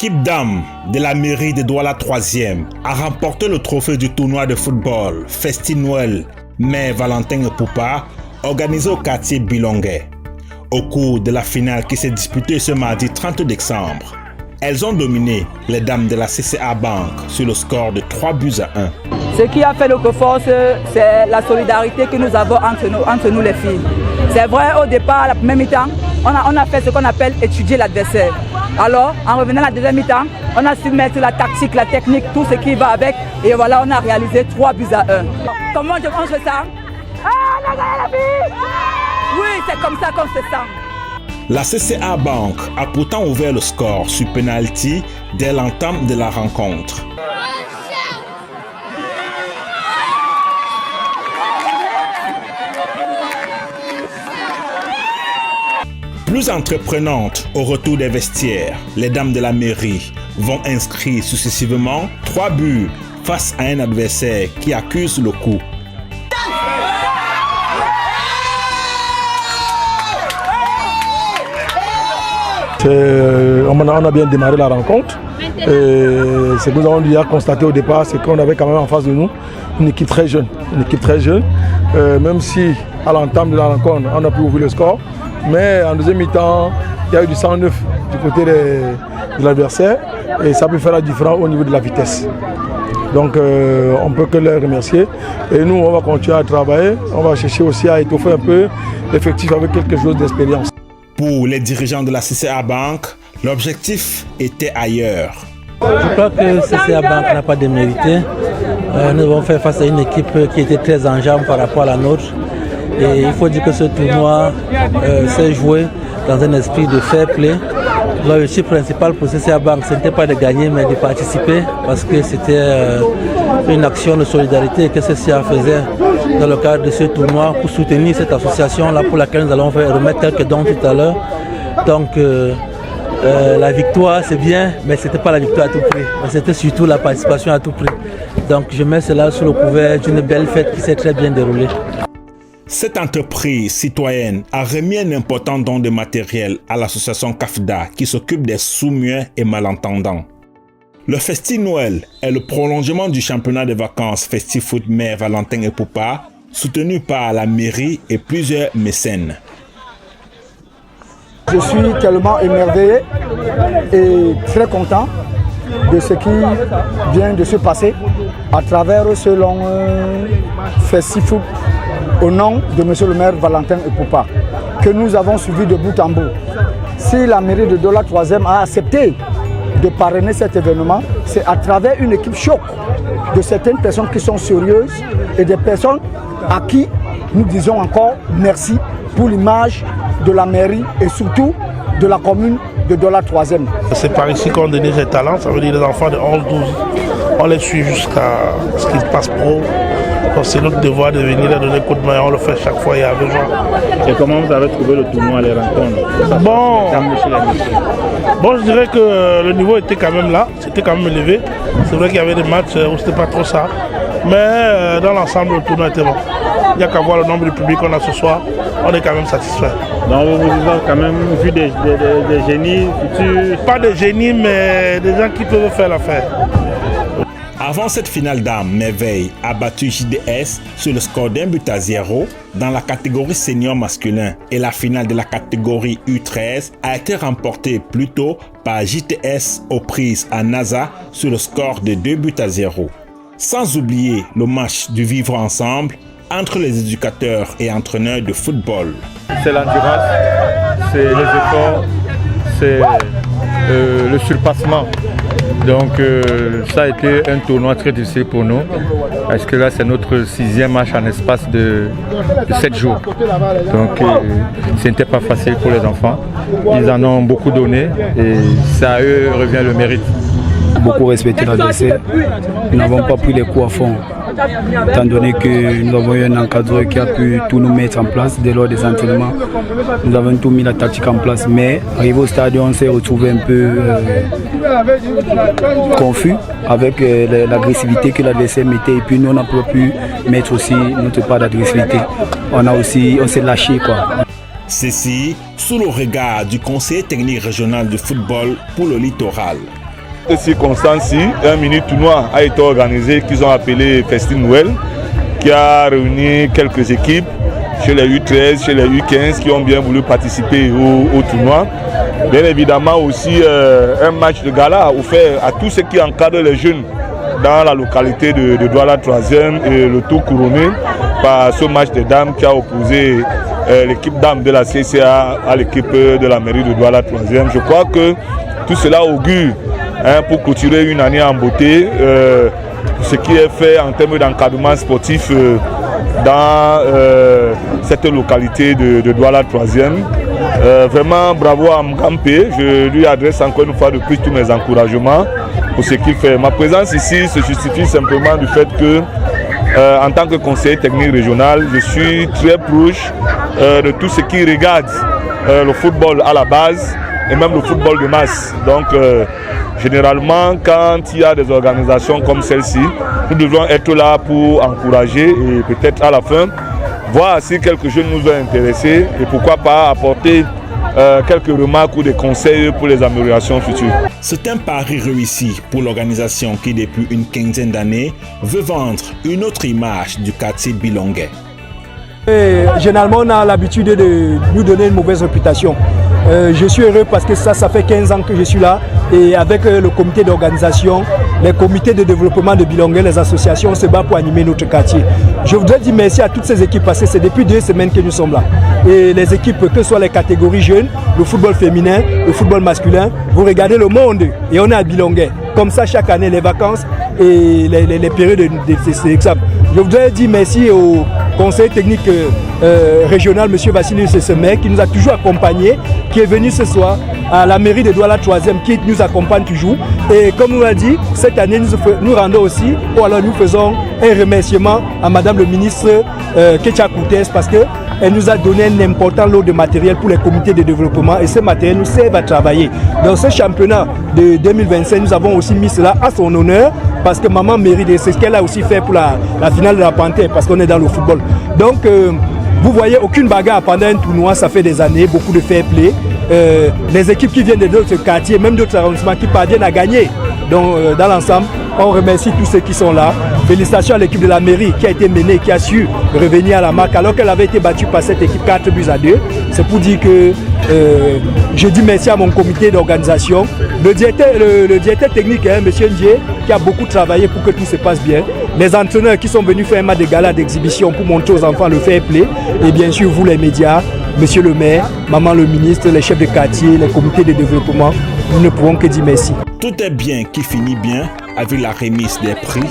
L'équipe dames de la mairie de Douala 3e a remporté le trophée du tournoi de football Festi Noël Mère Valentin et Poupa organisé au quartier Bilongué. Au cours de la finale qui s'est disputée ce mardi 30 décembre, elles ont dominé les dames de la CCA Bank sur le score de 3-1. Ce qui a fait notre force, c'est la solidarité que nous avons entre nous les filles. C'est vrai, au départ, la première mi-temps, on a fait ce qu'on appelle étudier l'adversaire. Alors, en revenant à la deuxième mi-temps, on a su mettre la tactique, la technique, tout ce qui va avec. Et voilà, on a réalisé 3-1. Comment on fait ça? Ah, on a gagné la vie! Oui, c'est comme ça qu'on se sent. La CCA Bank a pourtant ouvert le score sur penalty dès l'entame de la rencontre. Plus entreprenantes au retour des vestiaires, les dames de la mairie vont inscrire successivement 3 buts face à un adversaire qui accuse le coup. On a bien démarré la rencontre. Ce que nous avons déjà constaté au départ, c'est qu'on avait quand même en face de nous une équipe très jeune. Même si à l'entame de la rencontre, on a pu ouvrir le score. Mais en deuxième mi-temps, il y a eu du 109 du côté de l'adversaire et ça peut faire la différence au niveau de la vitesse. Donc on ne peut que les remercier. Et nous, on va continuer à travailler. On va chercher aussi à étoffer un peu l'effectif avec quelque chose d'expérience. Pour les dirigeants de la CCA Bank, l'objectif était ailleurs. Je crois que CCA Bank n'a pas démérité. Nous avons fait face à une équipe qui était très en jambes par rapport à la nôtre. Et il faut dire que ce tournoi s'est joué dans un esprit de fair play. L'objectif principal pour CCA Bank, ce n'était pas de gagner, mais de participer, parce que c'était une action de solidarité que CCA faisait dans le cadre de ce tournoi pour soutenir cette association-là pour laquelle nous allons remettre quelques dons tout à l'heure. Donc la victoire, c'est bien, mais ce n'était pas la victoire à tout prix. C'était surtout la participation à tout prix. Donc je mets cela sous le couvert d'une belle fête qui s'est très bien déroulée. Cette entreprise citoyenne a remis un important don de matériel à l'association CAFDA qui s'occupe des sourds-muets et malentendants. Le Festi Noël est le prolongement du championnat de vacances Festi Foot Mère Valentin et Poupa, soutenu par la mairie et plusieurs mécènes. Je suis tellement émerveillé et très content de ce qui vient de se passer à travers ce long Festi Foot au nom de M. le maire Valentin et Poupa, que nous avons suivi de bout en bout. Si la mairie de Douala 3e a accepté de parrainer cet événement, c'est à travers une équipe choc de certaines personnes qui sont sérieuses et des personnes à qui nous disons encore merci pour l'image de la mairie et surtout de la commune de Douala 3e. C'est par ici qu'on donne ses talents, ça veut dire les enfants de 11-12, on les suit jusqu'à ce qu'ils passent pro. C'est notre devoir de venir leur donner un coup de main, on le fait chaque fois il y a besoin. Et comment vous avez trouvé le tournoi, les rencontres? Bon, je dirais que le niveau était quand même là, c'était quand même élevé. C'est vrai qu'il y avait des matchs où c'était pas trop ça, mais dans l'ensemble le tournoi était bon. Il n'y a qu'à voir le nombre de public qu'on a ce soir, on est quand même satisfait. Donc vous avez quand même vu des génies futurs? Pas des génies, mais des gens qui peuvent faire l'affaire. Avant cette finale d'âme, Merveille a battu JDS sur le score d'1-0 dans la catégorie senior masculin et la finale de la catégorie U13 a été remportée plus tôt par JTS aux prises à NASA sur le score de 2-0. Sans oublier le match du vivre ensemble entre les éducateurs et entraîneurs de football. C'est l'endurance, c'est les efforts, c'est le surpassement. Donc ça a été un tournoi très difficile pour nous, parce que là c'est notre 6e match en espace de 7 jours. Donc ce n'était pas facile pour les enfants. Ils en ont beaucoup donné et ça à eux revient le mérite. Beaucoup respecté l'adversaire, nous n'avons pas pris les coups à fond, étant donné que nous avons eu un encadreur qui a pu tout nous mettre en place dès lors des entraînements. Nous avons tout mis la tactique en place, mais arrivé au stade, on s'est retrouvé un peu confus avec l'agressivité que l'adversaire mettait, et puis nous on n'a pas pu mettre aussi notre part d'agressivité. On s'est lâché quoi. Ceci sous le regard du conseiller technique régional de football pour le littoral. cette circonstance-ci, un mini-tournoi a été organisé qu'ils ont appelé Festin Noël, qui a réuni quelques équipes chez les U13, chez les U15 qui ont bien voulu participer au tournoi. Bien évidemment aussi un match de gala offert à tous ceux qui encadrent les jeunes dans la localité de Douala 3e et le tout couronné par ce match de dames qui a opposé l'équipe dames de la CCA à l'équipe de la mairie de Douala 3e. Je crois que tout cela augure pour clôturer une année en beauté, ce qui est fait en termes d'encadrement sportif dans cette localité de Douala 3e. Vraiment bravo à Mgampé, je lui adresse encore une fois de plus tous mes encouragements pour ce qu'il fait. Ma présence ici se justifie simplement du fait que en tant que conseiller technique régional, je suis très proche de tout ce qui regarde le football à la base et même le football de masse. Donc généralement quand il y a des organisations comme celle-ci, nous devons être là pour encourager et peut-être à la fin voir si quelques jeunes nous ont intéressés et pourquoi pas apporter quelques remarques ou des conseils pour les améliorations futures. C'est un pari réussi pour l'organisation qui, depuis une quinzaine d'années, veut vendre une autre image du quartier Bilongué. Généralement, on a l'habitude de nous donner une mauvaise réputation. Je suis heureux parce que ça fait 15 ans que je suis là et avec le comité d'organisation, les comités de développement de Bilongué, les associations, on se bat pour animer notre quartier. Je voudrais dire merci à toutes ces équipes parce que c'est depuis 2 semaines que nous sommes là. Et les équipes, que ce soit les catégories jeunes, le football féminin, le football masculin, vous regardez le monde et on est à Bilongué. Comme ça, chaque année, les vacances et les périodes de sélection. Je voudrais dire merci au conseil technique régional, M. Vassili Sessemer, qui nous a toujours accompagnés, qui est venu ce soir à la mairie de Douala 3e, qui nous accompagne toujours. Et comme nous l'a dit, cette année, nous rendons aussi, ou alors nous faisons un remerciement à Madame le ministre Ketia Koutes, parce qu'elle nous a donné un important lot de matériel pour les comités de développement et ce matériel nous sert à travailler. Dans ce championnat de 2025, nous avons aussi mis cela à son honneur parce que maman mérite, c'est ce qu'elle a aussi fait pour la finale de la Panthère parce qu'on est dans le football. Donc, vous voyez, aucune bagarre pendant un tournoi, ça fait des années, beaucoup de fair play. Les équipes qui viennent d'autres quartiers, même d'autres arrondissements qui parviennent à gagner. Donc, dans l'ensemble, on remercie tous ceux qui sont là. Félicitations à l'équipe de la mairie qui a été menée, qui a su revenir à la marque alors qu'elle avait été battue par cette équipe 4-2. C'est pour dire que je dis merci à mon comité d'organisation. Le directeur technique, M. Ndié, qui a beaucoup travaillé pour que tout se passe bien. Les entraîneurs qui sont venus faire un match de gala d'exhibition pour montrer aux enfants le fair play. Et bien sûr, vous les médias, Monsieur le maire, Maman le ministre, les chefs de quartier, les comités de développement, nous ne pouvons que dire merci. Tout est bien qui finit bien avec la remise des prix